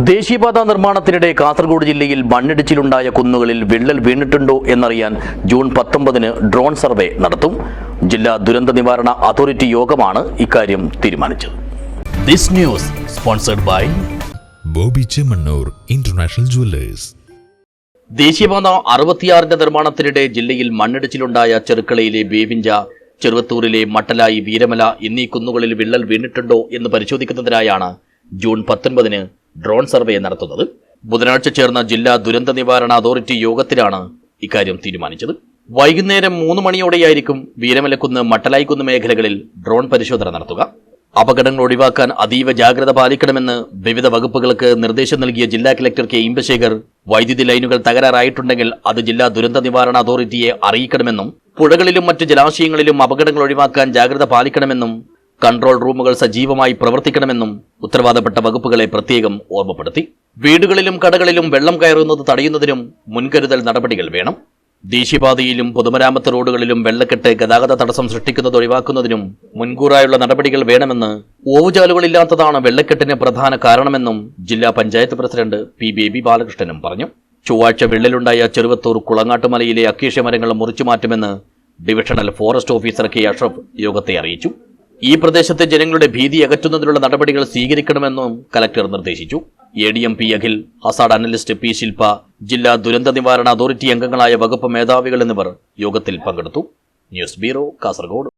ദേശീയപാത നിർമ്മാണത്തിനിടെ കാസർഗോഡ് ജില്ലയിൽ മണ്ണിടിച്ചിലുണ്ടായ കുന്നുകളിൽ വിള്ളൽ വീണിട്ടുണ്ടോ എന്നറിയാൻ ജൂൺ 19-ന് ഡ്രോൺ സർവേ നടത്തും. ജില്ലാ ദുരന്ത നിവാരണ അതോറിറ്റി യോഗമാണ് ഇക്കാര്യം തീരുമാനിച്ചത്. This news sponsored by Boby Chemmanur international jewellers. ദേശീയപാത 66-ന്റെ നിർമ്മാണത്തിനിടെ ജില്ലയിൽ മണ്ണിടിച്ചിലുണ്ടായ ചെറുക്കളയിലെ വേവിഞ്ച, ചെറുവത്തൂരിലെ മട്ടലായി, വീരമല എന്നീ കുന്നുകളിൽ വിള്ളൽ വീണിട്ടുണ്ടോ എന്ന് പരിശോധിക്കുന്നതിനായാണ് ജൂൺ 19-ന് ഡ്രോൺ സർവേ നടത്തുന്നത്. ബുധനാഴ്ച ചേർന്ന ജില്ലാ ദുരന്ത നിവാരണ അതോറിറ്റി യോഗത്തിലാണ് ഇക്കാര്യം തീരുമാനിച്ചത്. വൈകുന്നേരം 3 മണിയോടെയായിരിക്കും വീരമലക്കുന്ന്, മട്ടലായിക്കുന്ന് മേഖലകളിൽ ഡ്രോൺ പരിശോധന നടത്തുക. അപകടങ്ങൾ ഒഴിവാക്കാൻ അതീവ ജാഗ്രത പാലിക്കണമെന്ന് വിവിധ വകുപ്പുകൾക്ക് നിർദ്ദേശം നൽകിയ ജില്ലാ കളക്ടർ കെ ഇമ്പശേഖർ, വൈദ്യുതി ലൈനുകൾ തകരാറായിട്ടുണ്ടെങ്കിൽ അത് ജില്ലാ ദുരന്ത നിവാരണ അതോറിറ്റിയെ അറിയിക്കണമെന്നും പുഴകളിലും മറ്റ് ജലാശയങ്ങളിലും അപകടങ്ങൾ ഒഴിവാക്കാൻ ജാഗ്രത പാലിക്കണമെന്നും കൺട്രോൾ റൂമുകൾ സജീവമായി പ്രവർത്തിക്കണമെന്നും ഉത്തരവാദപ്പെട്ട വകുപ്പുകളെ പ്രത്യേകം ഓർമ്മപ്പെടുത്തി. വീടുകളിലും കടകളിലും വെള്ളം കയറുന്നത് തടയുന്നതിനും മുൻകരുതൽ നടപടികൾ വേണം. ദേശീയപാതയിലും പൊതുമരാമത്ത് റോഡുകളിലും വെള്ളക്കെട്ട്, ഗതാഗത തടസ്സം സൃഷ്ടിക്കുന്നത് ഒഴിവാക്കുന്നതിനും മുൻകൂറായുള്ള നടപടികൾ വേണമെന്ന്, ഓവുചാലുകളില്ലാത്തതാണ് വെള്ളക്കെട്ടിന് പ്രധാന കാരണമെന്നും ജില്ലാ പഞ്ചായത്ത് പ്രസിഡന്റ് പി ബേബി ബാലകൃഷ്ണനും പറഞ്ഞു. ചൊവ്വാഴ്ച വിള്ളലുണ്ടായ ചെറുവത്തൂർ കുളങ്ങാട്ടുമലയിലെ അക്കേഷ്യ മരങ്ങൾ മുറിച്ചുമാറ്റുമെന്ന് divisional forest officer K Ashraf യോഗത്തെ അറിയിച്ചു. ഈ പ്രദേശത്തെ ജനങ്ങളുടെ ഭീതി അകറ്റുന്നതിനുള്ള നടപടികൾ സ്വീകരിക്കണമെന്നും കലക്ടർ നിർദ്ദേശിച്ചു. ADM P Akhil, hazard analyst P Shilpa, ജില്ലാ ദുരന്ത നിവാരണ അതോറിറ്റി അംഗങ്ങളായ വകുപ്പ് മേധാവികൾ എന്നിവർ യോഗത്തിൽ പങ്കെടുത്തു. News bureau, Kasaragod.